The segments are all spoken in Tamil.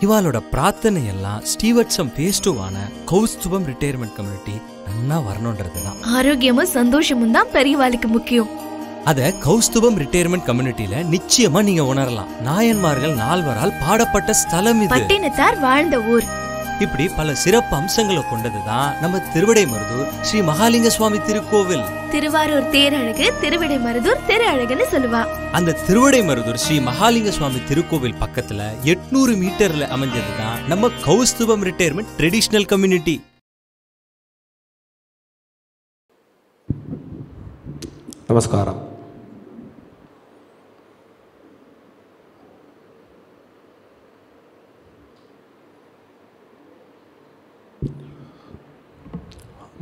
இவாளோட பிரார்த்தனை எல்லாம் ஸ்டீவர்ட்சம் பேஸ் 2 கௌஸ்துபம் ரிட்டையர்மெண்ட் கம்யூனிட்டி நல்லா வரணும்ன்றதுதான். ஆரோக்கியமும் சந்தோஷமும் தான் பெரியவாளுக்கு முக்கியம். அத கௌஸ்துபம் ரிட்டையர்மெண்ட் கம்யூனிட்டில நிச்சயமா நீங்க உணரலாம். நாயன்மார்கள் 4 பாடப்பட்ட ஸ்தலம் இது. பட்டினத்தார் வாழ்ந்த ஊர். இப்படி பல சிறப்பு அம்சங்களை கொண்டதுதான் நம்ம திருவிடைமருதூர் ஸ்ரீ மகாலிங்க சுவாமி திருக்கோவில். திருவாரூர் தேரழகு, திருவிடைமருதூர் திரு அழகுன்னு சொல்லுவா. அந்த திருவிடைமருதூர் ஸ்ரீ மகாலிங்க சுவாமி திருக்கோவில் பக்கத்துல 800 மீட்டர்ல அமைஞ்சதுதான் நம்ம கௌஸ்துபம் ரிட்டையர்மெண்ட் ட்ரெடிஷனல் கம்யூனிட்டி. நமஸ்காரம்.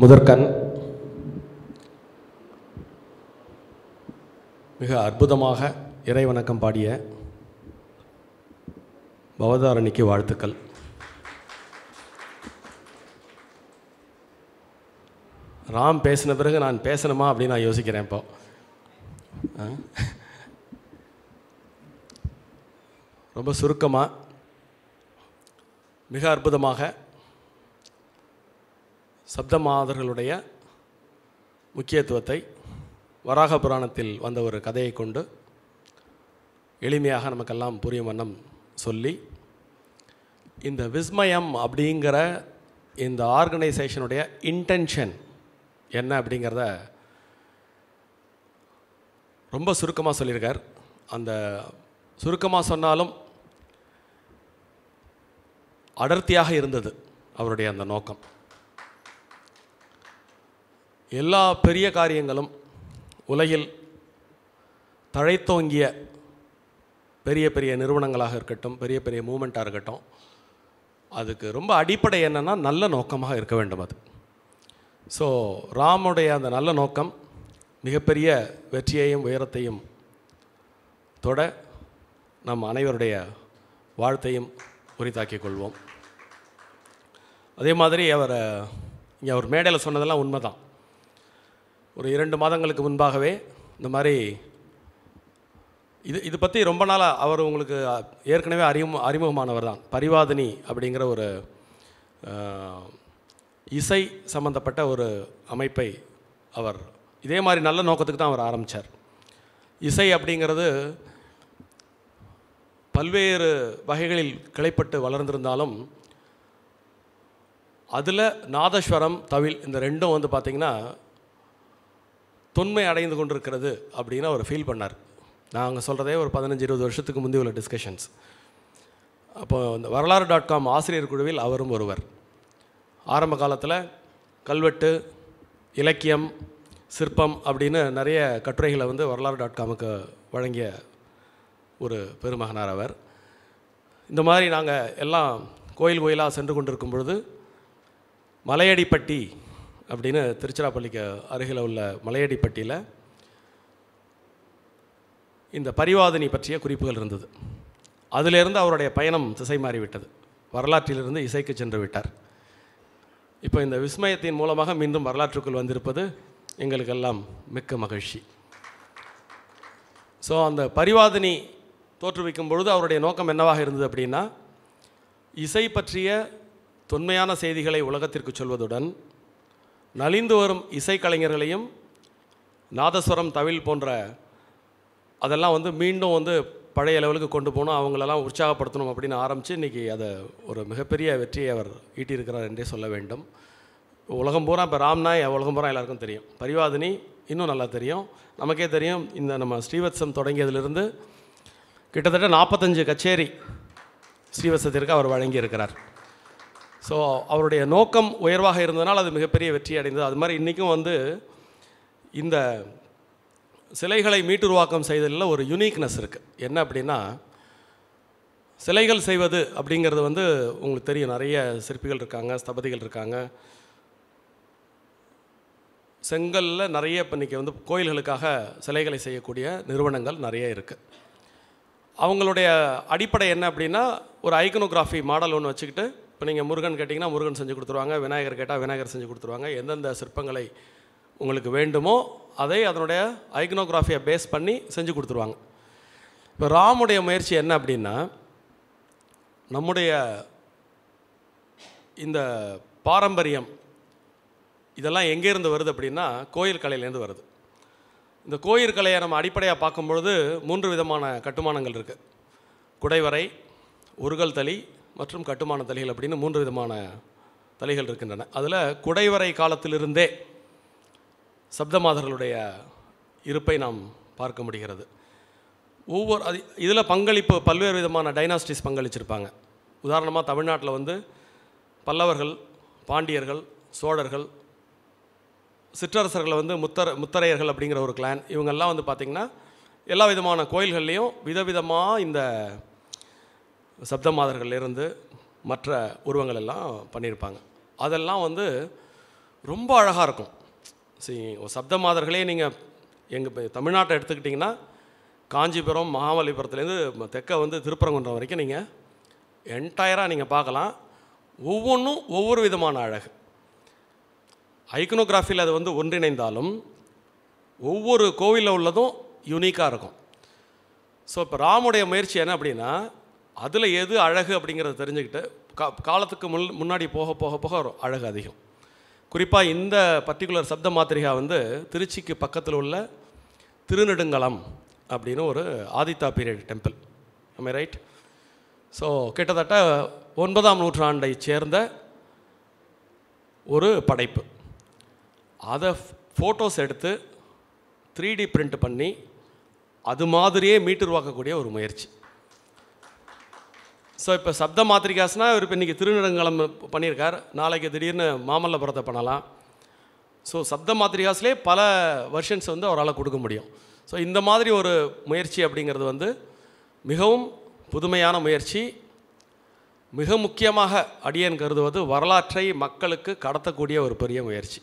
முதற்கண் மிக அற்புதமாக இறைவணக்கம் பாடிய பவதாரணிக்கு வாழ்த்துக்கள். ராம் பேசின பிறகு நான் பேசணுமா அப்படின்னு நான் யோசிக்கிறேன். இப்போ ரொம்ப சுருக்கமாக மிக அற்புதமாக சப்தமாதர்களுடைய முக்கியத்துவத்தை வராக புராணத்தில் வந்த ஒரு கதையை கொண்டு எளிமையாக நமக்கெல்லாம் புரியும் வண்ணம் சொல்லி, இந்த விஸ்மயம் அப்படிங்கிற இந்த ஆர்கனைசேஷனுடைய இன்டென்ஷன் என்ன அப்படிங்கிறத ரொம்ப சுருக்கமாக சொல்லியிருக்கார். அந்த சுருக்கமாக சொன்னாலும் அடர்த்தியாக இருந்தது அவருடைய அந்த நோக்கம். எல்லா பெரிய காரியங்களும் உலகில் தழைத்தோங்கிய பெரிய பெரிய நிறுவனங்களாக இருக்கட்டும், பெரிய பெரிய மூமெண்ட்டாக இருக்கட்டும், அதுக்கு ரொம்ப அடிப்படை என்னென்னா நல்ல நோக்கமாக இருக்க வேண்டும். அது ஸோ ராமுடைய அந்த நல்ல நோக்கம் மிகப்பெரிய வெற்றியையும் உயரத்தையும் தொட நம் அனைவருடைய வாழ்த்தையும் உரித்தாக்கிக் கொள்வோம். அதே மாதிரி அவர் மேடையில் சொன்னதெல்லாம் உண்மை தான். ஒரு 2 மாதங்களுக்கு முன்பாகவே இந்த மாதிரி இது பற்றி ரொம்ப நாளாக அவர் உங்களுக்கு ஏற்கனவே அறிமுகமானவர் தான். பரிவாதினி அப்படிங்கிற ஒரு இசை சம்பந்தப்பட்ட ஒரு அமைப்பை அவர் இதே மாதிரி நல்ல நோக்கத்துக்கு தான் அவர் ஆரம்பித்தார். இசை அப்படிங்கிறது பல்வேறு வகைகளில் கிளைப்பட்டு வளர்ந்திருந்தாலும் அதில் நாதஸ்வரம், தவில் இந்த ரெண்டும் வந்து பார்த்திங்கன்னா தொன்மை அடைந்து கொண்டிருக்கிறது அப்படின்னு அவர் ஃபீல் பண்ணார். நாங்கள் சொல்கிறதே ஒரு 15-20 வருஷத்துக்கு முந்தைய உள்ள டிஸ்கஷன்ஸ். அப்போது இந்த வரலாறு.com ஆசிரியர் குழுவில் அவரும் ஒருவர். ஆரம்ப காலத்தில் கல்வெட்டு, இலக்கியம், சிற்பம் அப்படின்னு நிறைய கட்டுரைகளை வந்து வரலாறு.comக்கு வழங்கிய ஒரு பெருமகனார் அவர். இந்த மாதிரி நாங்கள் எல்லாம் கோயிலாக சென்று கொண்டிருக்கும் பொழுது மலையடிப்பட்டி அப்படின்னு திருச்சிராப்பள்ளிக்கு அருகில் உள்ள மலையடிப்பட்டியில் இந்த பரிவாதினி பற்றிய குறிப்புகள் இருந்தது. அதிலிருந்து அவருடைய பயணம் திசை மாறிவிட்டது. வரலாற்றிலிருந்து இசைக்கு சென்று விட்டார். இப்போ இந்த விஸ்மயத்தின் மூலமாக மீண்டும் வரலாற்றுக்குள் வந்திருப்பது எங்களுக்கெல்லாம் மிக்க மகிழ்ச்சி. ஸோ அந்த பரிவாதினி தோற்றுவிக்கும் பொழுது அவருடைய நோக்கம் என்னவாக இருந்தது அப்படின்னா, இசை பற்றிய தொன்மையான செய்திகளை உலகத்திற்கு சொல்வதுடன் நலிந்து வரும் இசைக்கலைஞர்களையும் நாதஸ்வரம், தவில் போன்ற அதெல்லாம் வந்து மீண்டும் வந்து பழைய லெவலுக்கு கொண்டு போகணும், அவங்களெல்லாம் உற்சாகப்படுத்தணும் அப்படின்னு ஆரம்பித்து இன்றைக்கி அதை ஒரு மிகப்பெரிய வெற்றியை அவர் ஈட்டியிருக்கிறார் என்றே சொல்ல வேண்டும். உலகம் பூரா இப்போ ராம்நாய் உலகம் பூரா எல்லாருக்கும் தெரியும். பரிவாதினி இன்னும் நல்லா தெரியும். நமக்கே தெரியும், இந்த நம்ம ஸ்ரீவத்சம் தொடங்கியதிலிருந்து கிட்டத்தட்ட 45 கச்சேரி ஸ்ரீவத்சத்திற்கு அவர் வழங்கியிருக்கிறார். ஸோ அவருடைய நோக்கம் உயர்வாக இருந்ததுனால் அது மிகப்பெரிய வெற்றி அடைந்தது. அது மாதிரி இன்றைக்கும் வந்து இந்த சிலைகளை மீட்டுருவாக்கம் செய்ததில் ஒரு யூனிக்னஸ் இருக்குது. என்ன அப்படின்னா, சிலைகள் செய்வது அப்படிங்கிறது வந்து உங்களுக்கு தெரியும், நிறைய சிற்பிகள் இருக்காங்க, ஸ்தபதிகள் இருக்காங்க. செங்கலில் நிறைய இப்போ இன்றைக்கி வந்து கோயில்களுக்காக சிலைகளை செய்யக்கூடிய நிறுவனங்கள் நிறைய இருக்குது. அவங்களுடைய அடிப்படை என்ன அப்படின்னா, ஒரு ஐகனோகிராஃபி மாடல் ஒன்று வச்சுக்கிட்டு, இப்போ நீங்கள் முருகன் கேட்டிங்கன்னா முருகன் செஞ்சு கொடுத்துருவாங்க, விநாயகர் கேட்டால் விநாயகர் செஞ்சு கொடுத்துருவாங்க. எந்தெந்த சிற்பங்களை உங்களுக்கு வேண்டுமோ அதை அதனுடைய ஐகனோகிராஃபியை பேஸ் பண்ணி செஞ்சு கொடுத்துருவாங்க. இப்போ ராமுடைய முயற்சி என்ன அப்படின்னா, நம்முடைய இந்த பாரம்பரியம் இதெல்லாம் எங்கேருந்து வருது அப்படின்னா கோயில் கலையிலேருந்து வருது. இந்த கோயில் கலையை நம்ம அடிப்படையாக பார்க்கும்பொழுது 3 விதமான கட்டுமானங்கள் இருக்குது. குடைவரை, உருகல் தளி மற்றும் கட்டுமான தளிகள் அப்படின்னு 3 விதமான தளிகள் இருக்கின்றன. அதில் குடைவரை காலத்திலிருந்தே சப்தமாதர்களுடைய இருப்பை நாம் பார்க்க முடிகிறது. இதில் பங்களிப்பு பல்வேறு விதமான டைனாஸ்டிஸ் பங்களிச்சிருப்பாங்க. உதாரணமாக தமிழ்நாட்டில் வந்து பல்லவர்கள், பாண்டியர்கள், சோழர்கள், சிற்றரசர்களை வந்து முத்தரையர்கள் அப்படிங்கிற ஒரு கிளான், இவங்கெல்லாம் வந்து பார்த்திங்கன்னா எல்லா விதமான கோயில்கள்லேயும் விதவிதமாக இந்த சப்தமாதர்கள்லேருந்து மற்ற உருவங்கள் எல்லாம் பண்ணியிருப்பாங்க. அதெல்லாம் வந்து ரொம்ப அழகாக இருக்கும். சப்தமாதர்களே நீங்கள் எங்கள் தமிழ்நாட்டை எடுத்துக்கிட்டிங்கன்னா காஞ்சிபுரம், மகாபலிபுரத்துலேருந்து தெற்க வந்து திருப்பரங்குன்றம் வரைக்கும் நீங்கள் என்டையராக நீங்கள் பார்க்கலாம். ஒவ்வொன்றும் ஒவ்வொரு விதமான அழகு. ஐக்கனோகிராஃபியில் அது வந்து ஒன்றிணைந்தாலும் ஒவ்வொரு கோவிலில் உள்ளதும் யூனிக்காக இருக்கும். ஸோ இப்போ ராமுடைய முயற்சி என்ன அப்படின்னா அதில் எது அழகு அப்படிங்கிறத தெரிஞ்சுக்கிட்டு காலத்துக்கு முன்னாடி போக போக போக ஒரு அழகு அதிகம். குறிப்பாக இந்த பர்டிகுலர் சப்த மாத்திரிகா வந்து திருச்சிக்கு பக்கத்தில் உள்ள திருநெடுங்கலம் அப்படின்னு ஒரு Aditya period temple. am I right? So கிட்டத்தட்ட 9ஆம் நூற்றாண்டை சேர்ந்த ஒரு படைப்பு. அதை ஃபோட்டோஸ் எடுத்து 3D பிரிண்ட் பண்ணி அது மாதிரியே மீட்டுருவாக்கக்கூடிய ஒரு முயற்சி. ஸோ இப்போ சப்த மாத்திரிகாஸ்னால் இவர் இப்போ இன்றைக்கி திருநெடுங்கலம் பண்ணியிருக்கார், நாளைக்கு திடீர்னு மாமல்லபுரத்தை பண்ணலாம். ஸோ சப்த மாத்திரிகாஸ்லேயே பல வெர்ஷன்ஸ் வந்து அவரால் கொடுக்க முடியும். ஸோ இந்த மாதிரி ஒரு முயற்சி அப்படிங்கிறது வந்து மிகவும் புதுமையான முயற்சி. மிக முக்கியமாக அடியேன் கருதுவது வரலாற்றை மக்களுக்கு கடத்தக்கூடிய ஒரு பெரிய முயற்சி.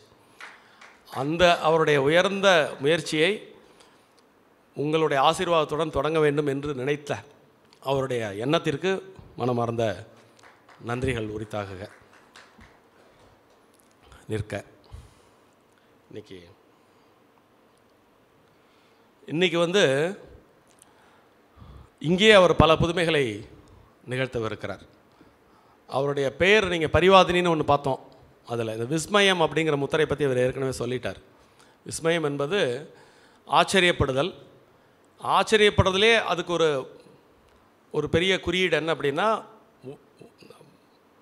அந்த அவருடைய உயர்ந்த முயற்சியை உங்களுடைய ஆசீர்வாதத்துடன் தொடங்க வேண்டும் என்று நினைத்த அவருடைய எண்ணத்திற்கு மனமார்ந்த நன்றிகள் உரித்தாக நிற்க. இன்றைக்கி வந்து இங்கேயே அவர் பல புதுமைகளை நிகழ்த்தவிருக்கிறார். அவருடைய பெயர் நீங்கள் பரிவாதினின்னு ஒன்று பார்த்தோம். அதில் இந்த விஸ்மயம் அப்படிங்கிற முத்திரை பற்றி அவர் ஏற்கனவே சொல்லிட்டார். விஸ்மயம் என்பது ஆச்சரியப்படுதல். ஆச்சரியப்படுறதுலே அதுக்கு ஒரு பெரிய குறியீடு என்ன அப்படின்னா,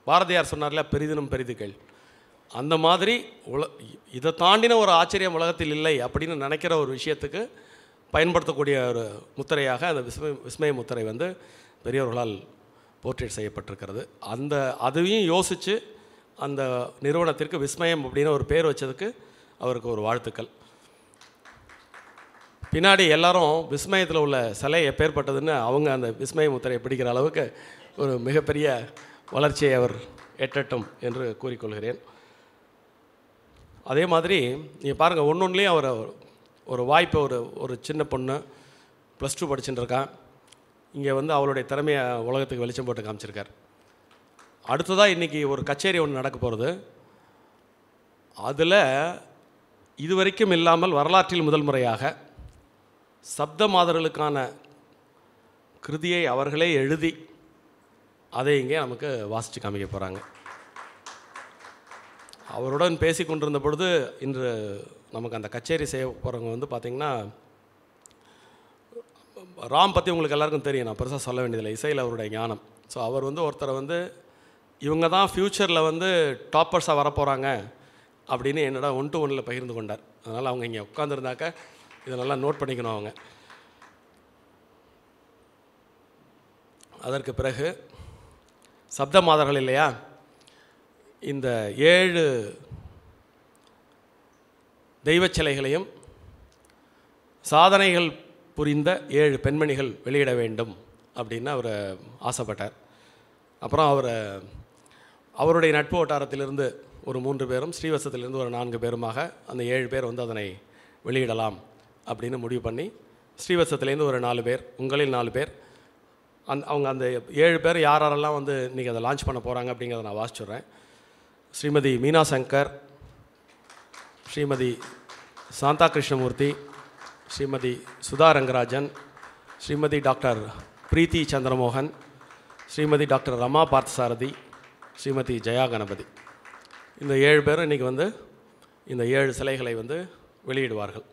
பாரதியார் சொன்னார்ல, பெரிதினும் பெரிதுகள். அந்த மாதிரி இதை தாண்டின ஒரு ஆச்சரியம் உலகத்தில் இல்லை அப்படின்னு நினைக்கிற ஒரு விஷயத்துக்கு பயன்படுத்தக்கூடிய ஒரு முத்திரையாக அந்த விஸ்மய முத்திரை வந்து பெரியவர்களால் போர்ட்ரேட் செய்யப்பட்டிருக்கிறது. அதையும் யோசித்து அந்த நிறுவனத்திற்கு விஸ்மயம் அப்படின்னு ஒரு பேர் வச்சதுக்கு அவருக்கு ஒரு வாழ்த்துக்கள். பின்னாடி எல்லாரும் விஸ்மயத்தில் உள்ள சிலை எப்பேற்பட்டதுன்னு அவங்க அந்த விஸ்மய முத்திரையை பிடிக்கிற அளவுக்கு ஒரு மிகப்பெரிய வளர்ச்சியை அவர் எட்டட்டும் என்று கூறிக்கொள்கிறேன். அதே மாதிரி நீங்கள் பாருங்கள், ஒன்றுலேயும் அவர் ஒரு வாய்ப்பை ஒரு சின்ன பொண்ணு +2 படிச்சுட்டு இருக்கான். இங்கே வந்து அவளுடைய திறமையை உலகத்துக்கு வெளிச்சம் போட்டு காமிச்சிருக்கார். அடுத்ததாக இன்றைக்கி ஒரு கச்சேரி ஒன்று நடக்க போகிறது. அதில் இதுவரைக்கும் இல்லாமல் வரலாற்றில் முதல் முறையாக சப்த மாதர்களுக்கான கிருதியை அவர்களே எழுதி அதை இங்கே நமக்கு வாசித்து காமிக்க போகிறாங்க. அவருடன் பேசி கொண்டிருந்த பொழுது இன்று நமக்கு அந்த கச்சேரி செய்ய போகிறவங்க வந்து பார்த்திங்கன்னா, ராம் பற்றி உங்களுக்கு எல்லாருக்கும் தெரியும், நான் பெருசாக சொல்ல வேண்டியதில்லை, இசையில் அவருடைய ஞானம். ஸோ அவர் வந்து ஒருத்தரை வந்து இவங்க தான் ஃப்யூச்சரில் வந்து டாப்பர்ஸாக வரப்போகிறாங்க அப்படின்னு என்னோட 1 to 1 பகிர்ந்து கொண்டார். அதனால் அவங்க இங்கே உட்காந்துருந்தாக்க இதை நல்லா நோட் பண்ணிக்கணும் அவங்க. அதற்கு பிறகு சப்த மாதர்கள் இல்லையா, இந்த 7 தெய்வச் சிலைகளையும் சாதனைகள் புரிந்த 7 பெண்மணிகள் வெளியிட வேண்டும் அப்படின்னு அவர் ஆசைப்பட்டார். அப்புறம் அவருடைய நட்பு வட்டாரத்திலிருந்து ஒரு 3 பேரும், ஸ்ரீவசத்திலிருந்து ஒரு 4 பேருமாக அந்த 7 பேர் வந்து அதனை வெளியிடலாம் அப்படின்னு முடிவு பண்ணி, ஸ்ரீவசத்துலேருந்து ஒரு 4 பேர், உங்களில் 4 பேர், அவங்க அந்த 7 பேர் யாரெல்லாம் வந்து இன்றைக்கி அதை லான்ச் பண்ண போகிறாங்க அப்படிங்கிறத நான் வாசிச்சுட்றேன். ஸ்ரீமதி மீனா சங்கர், ஸ்ரீமதி சாந்தா கிருஷ்ணமூர்த்தி, ஸ்ரீமதி சுதா ரங்கராஜன், ஸ்ரீமதி டாக்டர் பிரீத்தி சந்திரமோகன், ஸ்ரீமதி டாக்டர் ரமா பார்த்தசாரதி, ஸ்ரீமதி ஜெயா கணபதி, இந்த 7 பேரும் இன்றைக்கி வந்து இந்த 7 சிலைகளை வந்து வெளியிடுவார்கள்.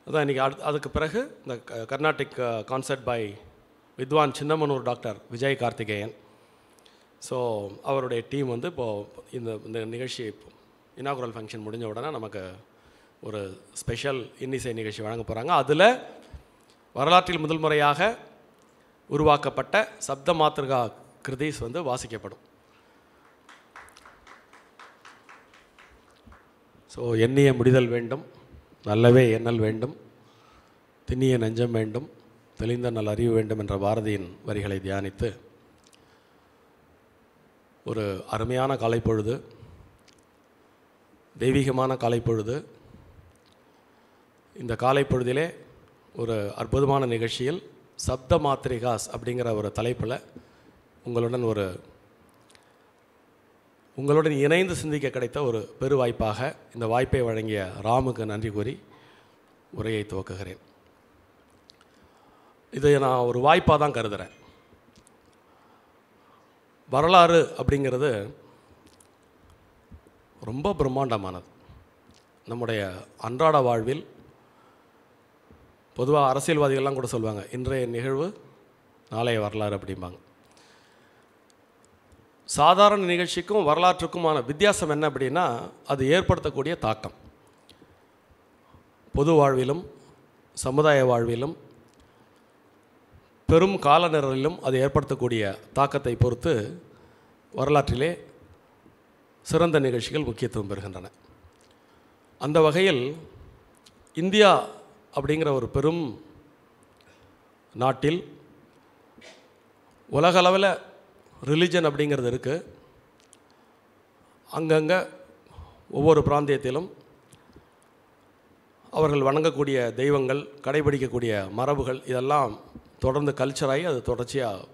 அதான் இன்றைக்கி அதுக்கு பிறகு இந்த கர்நாடிக் கான்சர்ட் பை வித்வான் சின்னமனூர் டாக்டர் விஜய் கார்த்திகேயன். ஸோ அவருடைய டீம் வந்து இப்போது இந்த நிகழ்ச்சி இனாகுரல் ஃபங்க்ஷன் முடிஞ்ச உடனே நமக்கு ஒரு ஸ்பெஷல் இன்னிசை நிகழ்ச்சி வழங்க போகிறாங்க. அதில் வரலாற்றில் முதல் முறையாக உருவாக்கப்பட்ட சப்த மாத்ருகா கிருதீஸ் வந்து வாசிக்கப்படும். ஸோ எண்ணிய முடிதல் வேண்டும், நல்லவே எண்ணல் வேண்டும், திண்ணிய நெஞ்சம் வேண்டும், தெளிந்த நல் அறிவு வேண்டும் என்ற பாரதியின் வரிகளை தியானித்து ஒரு அருமையான காலைப்பொழுது, தெய்வீகமான காலைப்பொழுது, இந்த காலைப்பொழுதிலே ஒரு அற்புதமான நிகழ்ச்சியில் சப்த மாத்ரிகாஸ் அப்படிங்கிற ஒரு தலைப்பில் உங்களுடன் இணைந்து சிந்திக்க கிடைத்த ஒரு பெரு வாய்ப்பாக இந்த வாய்ப்பை வழங்கிய ராமுக்கு நன்றி கூறி உரையை துவக்குகிறேன். இதை நான் ஒரு வாய்ப்பாக தான் கருதுகிறேன். வரலாறு அப்படிங்கிறது ரொம்ப பிரம்மாண்டமானது. நம்முடைய அன்றாட வாழ்வில் பொதுவாக அரசியல்வாதிகள்லாம் கூட சொல்லுவாங்க, இன்றைய நிகழ்வு நாளைய வரலாறு அப்படிம்பாங்க. சாதாரண நிகழ்ச்சிக்கும் வரலாற்றுக்குமான வித்தியாசம் என்ன அப்படின்னா, அது ஏற்படுத்தக்கூடிய தாக்கம் பொது வாழ்விலும் சமுதாய வாழ்விலும் பெரும் கால நிரலிலும் அது ஏற்படுத்தக்கூடிய தாக்கத்தை பொறுத்து வரலாற்றிலே சிறந்த நிகழ்ச்சிகள் முக்கியத்துவம் பெறுகின்றன. அந்த வகையில் இந்தியா அப்படிங்கிற ஒரு பெரும் நாட்டில் உலகளவில் ரிலிஜன் அப்படிங்கிறது இருக்குது. அங்கங்கே ஒவ்வொரு பிராந்தியத்திலும் அவர்கள் வணங்கக்கூடிய தெய்வங்கள், கடைபிடிக்கக்கூடிய மரபுகள் இதெல்லாம் தொடர்ந்து கல்ச்சராகி அது தொடர்ச்சியாக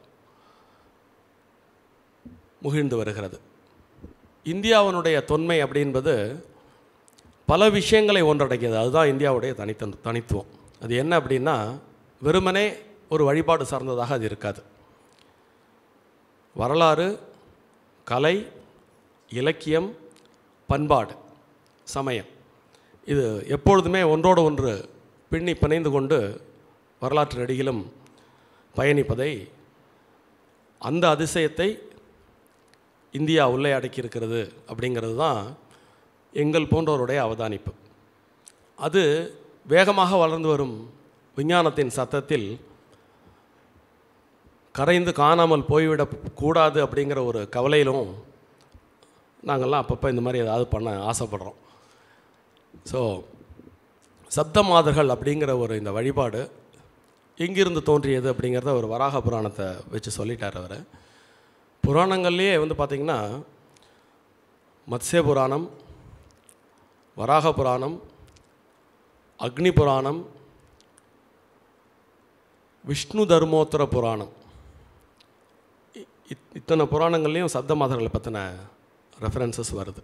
முகிழ்ந்து வருகிறது. இந்தியாவினுடைய தொன்மை அப்படின்பது பல விஷயங்களை ஒன்றடக்கியது. அதுதான் இந்தியாவுடைய தனித்துவம். அது என்ன அப்படின்னா, வெறுமனே ஒரு வழிபாடு சார்ந்ததாக அது இருக்காது. வரலாறு, கலை, இலக்கியம், பண்பாடு, சமயம், இது எப்பொழுதுமே ஒன்றோடு ஒன்று பின்னி பிணைந்து கொண்டு வரலாற்று நெடுகிலும் பயணிப்பதை, அந்த அதிசயத்தை இந்தியா உள்ளே அடக்கியிருக்கிறது அப்படிங்கிறது தான் எங்கள் போன்றவருடைய அவதானிப்பு. அது வேகமாக வளர்ந்து வரும் விஞ்ஞானத்தின் சத்தத்தில் கரைந்து காணாமல் போய்விடக்கூடாது அப்படிங்கிற ஒரு கவலையிலும் நாங்கள்லாம் அப்பப்போ இந்த மாதிரி ஏதாவது பண்ண ஆசைப்படுறோம். ஸோ சப்த மாதர்கள் அப்படிங்கிற ஒரு இந்த வழிபாடு எங்கிருந்து தோன்றியது அப்படிங்கிறத ஒரு வராக புராணத்தை வச்சு சொல்லிட்டார் அவர். புராணங்கள்லேயே வந்து பார்த்திங்கன்னா மத்ஸ்ய புராணம், வராக புராணம், அக்னி புராணம், விஷ்ணு தர்மோத்தர புராணம், இத்தனை புராணங்கள்லேயும் சப்த மாதர்களை பற்றின ரெஃபரன்சஸ் வருது.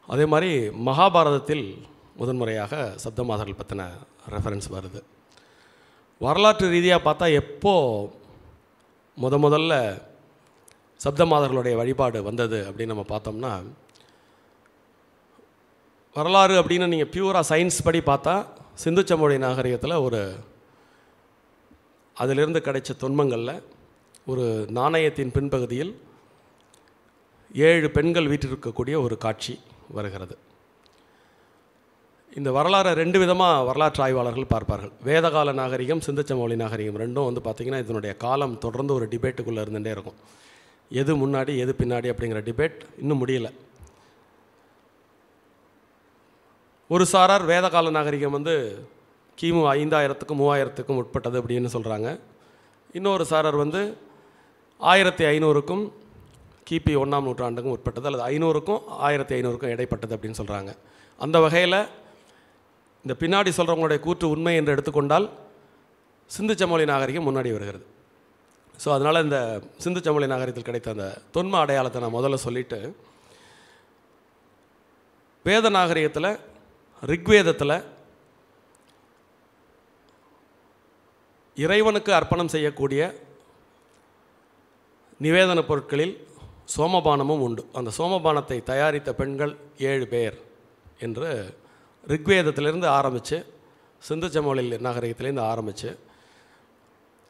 அதே மாதிரி மகாபாரதத்தில் முதன்முறையாக சப்த மாதர்கள் பற்றின ரெஃபரன்ஸ் வருது. வரலாற்று ரீதியாக பார்த்தா எப்போ முதல்ல சப்த மாதர்களுடைய வழிபாடு வந்தது அப்படின்னு நம்ம பார்த்தோம்னா, வரலாறு அப்படின்னு நீங்கள் பியூராக சயின்ஸ் படி பார்த்தா சிந்து சமவெளி நாகரிகத்தில் அதிலிருந்து கிடைச்ச தொன்மங்களில் ஒரு நாணயத்தின் பின்பகுதியில் 7 பெண்கள் வீற்றிருக்கக்கூடிய ஒரு காட்சி வருகிறது. இந்த வரலாறை 2 விதமாக வரலாற்று ஆய்வாளர்கள் பார்ப்பார்கள். வேதகால நாகரிகம், சிந்து சமவெளி நாகரிகம் ரெண்டும் வந்து பார்த்திங்கன்னா இதனுடைய காலம் தொடர்ந்து ஒரு டிபேட்டுக்குள்ளே இருந்துகிட்டே இருக்கும். எது முன்னாடி எது பின்னாடி அப்படிங்கிற டிபேட் இன்னும் முடியல. ஒரு சாரார் வேதகால நாகரிகம் வந்து கிமு 5000க்கும் 3000க்கும் உட்பட்டது அப்படின்னு சொல்கிறாங்க. இன்னொரு சாரார் வந்து 1500க்கும் கிபி 1ஆம் நூற்றாண்டுக்கும் உட்பட்டது, அல்லது 500க்கும் 1500க்கும் இடைப்பட்டது அப்படின்னு சொல்கிறாங்க. அந்த வகையில் இந்த பின்னாடி சொல்கிறவங்களுடைய கூற்று உண்மை என்று எடுத்துக்கொண்டால் சிந்து சமவெளி நாகரிகம் முன்னாடி வருகிறது. ஸோ அதனால் இந்த சிந்து சமவெளி நாகரிகத்தில் கிடைத்த அந்த தொன்ம அடையாளத்தை நான் முதல்ல சொல்லிவிட்டு, வேத நாகரிகத்தில் ரிக்வேதத்தில் இறைவனுக்கு அர்ப்பணம் செய்யக்கூடிய நிவேதன பொருட்களில் சோமபானமும் உண்டு. அந்த சோமபானத்தை தயாரித்த பெண்கள் 7 பேர் என்று ரிக்வேதத்திலிருந்து ஆரம்பித்து, சிந்து சமவெளி நாகரிகத்திலேருந்து ஆரம்பித்து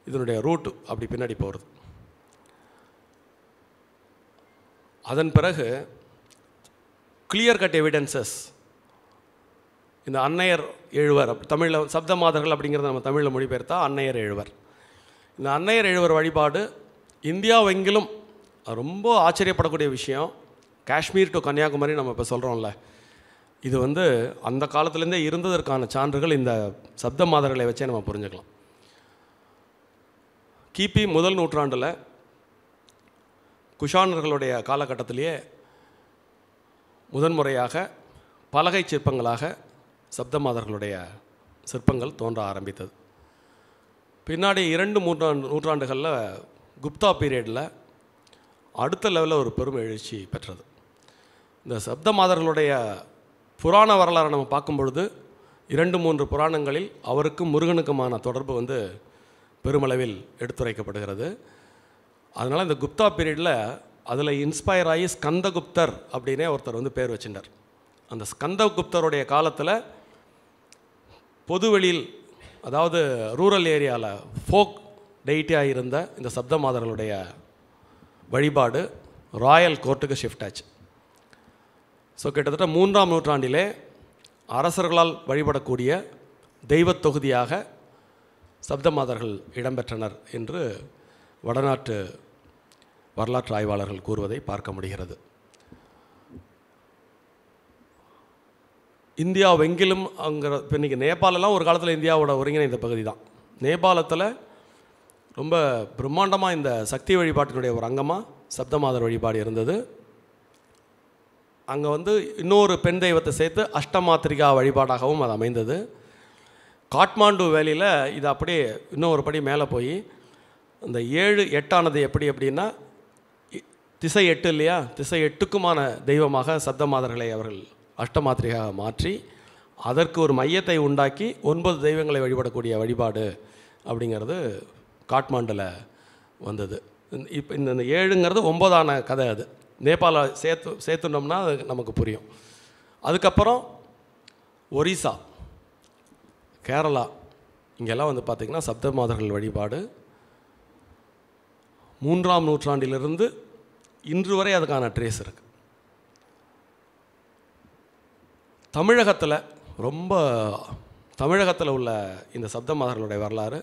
இதனுடைய ரூட்டு அப்படி பின்னாடி போகிறது. அதன் பிறகு கிளியர் கட் எவிடன்சஸ், இந்த அன்னையர் எழுவர், தமிழில் சப்த மாதர்கள் அப்படிங்கிறத நம்ம தமிழில் மொழிபெயர்த்தா அன்னையர் எழுவர். இந்த அன்னையர் எழுவர் வழிபாடு இந்தியாவெங்கிலும் ரொம்ப ஆச்சரியப்படக்கூடிய விஷயம். காஷ்மீர் டு கன்னியாகுமரி நம்ம இப்போ சொல்கிறோம்ல, இது அந்த காலத்துலேருந்தே இருந்ததற்கான சான்றுகள் இந்த சப்த மாதர்களை வச்சே நம்ம புரிஞ்சுக்கலாம். கிபி 1 நூற்றாண்டில் குஷானர்களுடைய காலகட்டத்திலேயே முதன்முறையாக பலகை சிற்பங்களாக சப்த மாதர்களுடைய சிற்பங்கள் தோன்ற ஆரம்பித்தது. பின்னாடி 2-3 நூற்றாண்டுகளில் குப்தா பீரியடில் அடுத்த லெவலில் ஒரு பெரும் எழுச்சி பெற்றது. இந்த சப்த மாதர்களுடைய புராண வரலாறு நம்ம பார்க்கும் பொழுது 2-3 புராணங்களில் அவருக்கும் முருகனுக்குமான தொடர்பு பெருமளவில் எடுத்துரைக்கப்படுகிறது. அதனால் இந்த குப்தா பீரியடில் அதில் இன்ஸ்பயர் ஆகி ஸ்கந்தகுப்தர் அப்படின்னே ஒருத்தர் பேர் வச்சுட்டார். அந்த ஸ்கந்தகுப்தருடைய காலத்தில் பொதுவெளியில், அதாவது ரூரல் ஏரியாவில் ஃபோக் டெய்ட்டியாக இருந்த இந்த சப்த மாதர்களுடைய வழிபாடு ராயல் கோர்ட்டுக்கு ஷிஃப்ட் ஆச்சு. ஸோ கிட்டத்தட்ட 3ஆம் நூற்றாண்டிலே அரசர்களால் வழிபடக்கூடிய தெய்வத் தொகுதியாக சப்த மாதர்கள் இடம்பெற்றனர் என்று வடநாட்டு வரலாற்று ஆய்வாளர்கள் கூறுவதை பார்க்க முடிகிறது. இந்தியாவெங்கிலும் இப்போ இன்றைக்கி நேபாளெல்லாம் ஒரு காலத்தில் இந்தியாவோட ஒருங்கிணைந்த பகுதி தான். நேபாளத்தில் ரொம்ப பிரம்மாண்டமாக இந்த சக்தி வழிபாட்டினுடைய ஒரு அங்கமாக சப்தமாதர் வழிபாடு இருந்தது. அங்கே இன்னொரு பெண் தெய்வத்தை சேர்த்து அஷ்டமாத்திரிகா வழிபாடாகவும் அது அமைந்தது. காட்மாண்டு வேலியில் இது அப்படியே இன்னும் ஒரு படி மேலே போய் அந்த 7-8 எப்படி அப்படின்னா, திசை 8 இல்லையா, திசை 8க்குமான தெய்வமாக சப்த மாதர்களை அவர்கள் அஷ்டமாத்திரிகாக மாற்றி அதற்கு ஒரு மையத்தை உண்டாக்கி 9 தெய்வங்களை வழிபடக்கூடிய வழிபாடு அப்படிங்கிறது காட்மாண்டில் வந்தது. இப்போ இந்த 7ங்கிறது 9ஆன கதை. அது நேபாள சேர்த்துனோம்னா அது நமக்கு புரியும். அதுக்கப்புறம் ஒரிசா, கேரளா, இங்கெல்லாம் பார்த்திங்கன்னா சப்த மாதர்கள் வழிபாடு 3ஆம் நூற்றாண்டிலிருந்து இன்று வரை அதுக்கான ட்ரேஸ் இருக்குது. தமிழகத்தில் உள்ள இந்த சப்த மாதர்களுடைய வரலாறு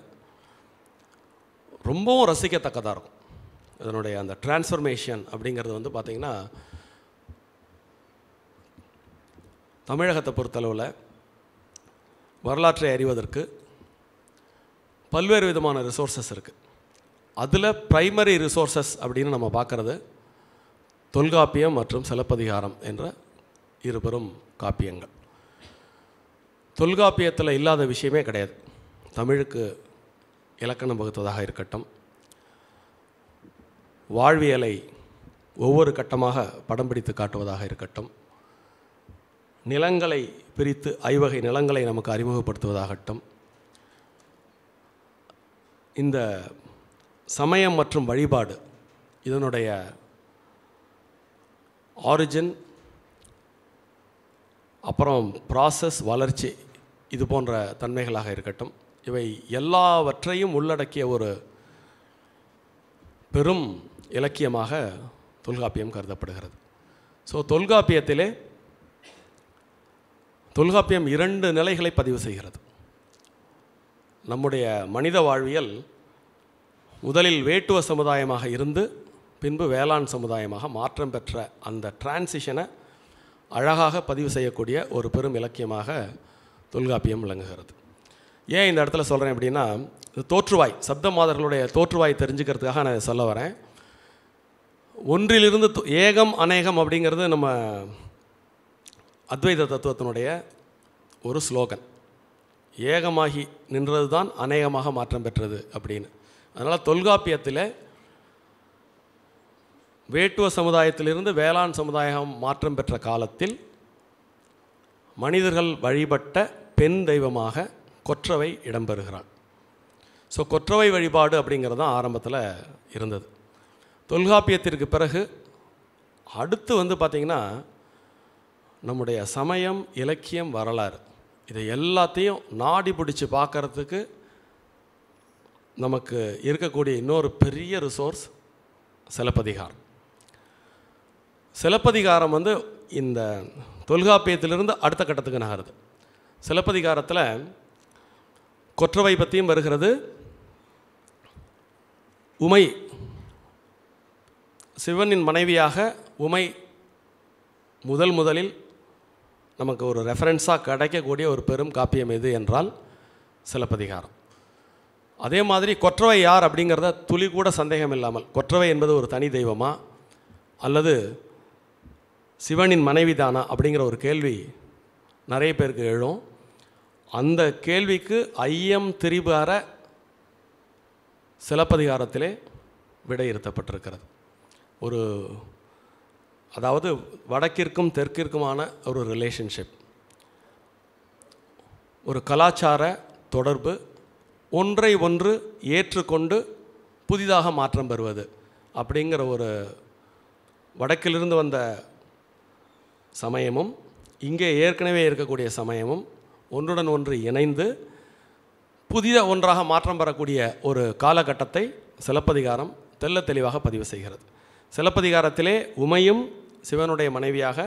ரொம்பவும் ரசிக்கத்தக்கதாக இருக்கும். அதனுடைய அந்த டிரான்ஸ்ஃபர்மேஷன் அப்படிங்கிறது பார்த்திங்கன்னா தமிழகத்தை பொறுத்தளவில் வரலாற்றை அறிவதற்கு பல்வேறு விதமான ரிசோர்ஸஸ் இருக்குது. அதில் ப்ரைமரி ரிசோர்ஸஸ் அப்படின்னு நம்ம பார்க்குறது தொல்காப்பியம் மற்றும் சிலப்பதிகாரம் என்ற 2 பெரும் காப்பியங்கள். தொல்காப்பியத்தில் இல்லாத விஷயமே கிடையாது. தமிழுக்கு இலக்கணம் வகுத்ததாக இருக்கட்டும், வாழ்வியலை ஒவ்வொரு கட்டமாக படம் பிடித்து காட்டுவதாக இருக்கட்டும், நிலங்களை பிரித்து 5 வகை நிலங்களை நமக்கு அறிமுகப்படுத்துவதாகட்டும், இந்த சமயம் மற்றும் வழிபாடு இதனுடைய ஆரிஜின், அப்புறம் ப்ராசஸ், வளர்ச்சி, இது போன்ற தன்மைகளாக இருக்கட்டும், இவை எல்லாவற்றையும் உள்ளடக்கிய ஒரு பெரும் இலக்கியமாக தொல்காப்பியம் கருதப்படுகிறது. ஸோ தொல்காப்பியம் 2 நிலைகளை பதிவு செய்கிறது. நம்முடைய மனித வாழ்வியல் முதலில் வேட்டுவ சமுதாயமாக இருந்து பின்பு வேளாண் சமுதாயமாக மாற்றம் பெற்ற அந்த டிரான்சிஷனை அழகாக பதிவு செய்யக்கூடிய ஒரு பெரும் இலக்கியமாக தொல்காப்பியம் விளங்குகிறது. ஏன் இந்த இடத்துல சொல்கிறேன் அப்படின்னா, தோற்றுவாய், சப்த மாதர்களுடைய தோற்றுவாய் தெரிஞ்சுக்கிறதுக்காக நான் சொல்ல வரேன். ஒன்றிலிருந்து ஏகம் அநேகம் அப்படிங்கிறது நம்ம அத்வைத தத்துவத்தினுடைய ஒரு ஸ்லோகன். ஏகமாகி நின்றது தான் அநேகமாக மாற்றம் பெற்றது அப்படின்னு. அதனால் தொல்காப்பியத்தில் வேட்டுவ சமுதாயத்திலிருந்து வேளாண் சமுதாயம் மாற்றம் பெற்ற காலத்தில் மனிதர்கள் வழிபட்ட பெண் தெய்வமாக கொற்றவை இடம்பெறுகிறாள். ஸோ கொற்றவை வழிபாடு அப்படிங்கிறது தான் ஆரம்பத்தில் இருந்தது. தொல்காப்பியத்திற்கு பிறகு அடுத்து வந்து பார்த்திங்கன்னா நம்முடைய சமயம், இலக்கியம், வரலாறு இதை எல்லாத்தையும் நாடி பிடிச்சி பார்க்குறதுக்கு நமக்கு இருக்கக்கூடிய இன்னொரு பெரிய ரிசோர்ஸ் சிலப்பதிகாரம். சிலப்பதிகாரம் வந்து இந்த தொல்காப்பியத்திலிருந்து அடுத்த கட்டத்துக்கு நகருது. சிலப்பதிகாரத்தில் கொற்றவை பற்றியும் வருகிறது. உமை, சிவனின் மனைவியாக உமை முதலில் நமக்கு ஒரு ரெஃபரன்ஸாக கிடைக்கக்கூடிய ஒரு பெரும் காப்பியம் எது என்றால் சிலப்பதிகாரம். அதே மாதிரி கொற்றவை யார் அப்படிங்கிறத துளி கூட சந்தேகம் இல்லாமல், கொற்றவை என்பது ஒரு தனி தெய்வமா அல்லது சிவனின் மனைவி தானா அப்படிங்கிற ஒரு கேள்வி நிறைய பேருக்கு எழும். அந்த கேள்விக்கு ஐயம் திரிபார சிலப்பதிகாரத்திலே விடையிறுத்தப்பட்டிருக்கிறது. அதாவது வடக்கிற்கும் தெற்கிற்குமான ஒரு ரிலேஷன்ஷிப், ஒரு கலாச்சார தொடர்பு, ஒன்றை ஒன்று ஏற்றுக்கொண்டு புதிதாக மாற்றம் பெறுவது அப்படிங்கிற ஒரு வடக்கிலிருந்து வந்த சமயமும் இங்கே ஏற்கனவே இருக்கக்கூடிய சமயமும் ஒன்றுடன் ஒன்று இணைந்து புதிய ஒன்றாக மாற்றம் பெறக்கூடிய ஒரு காலகட்டத்தை சிலப்பதிகாரம் தெள்ள தெளிவாக பதிவு செய்கிறது. சிலப்பதிகாரத்திலே உமையும் சிவனுடைய மனைவியாக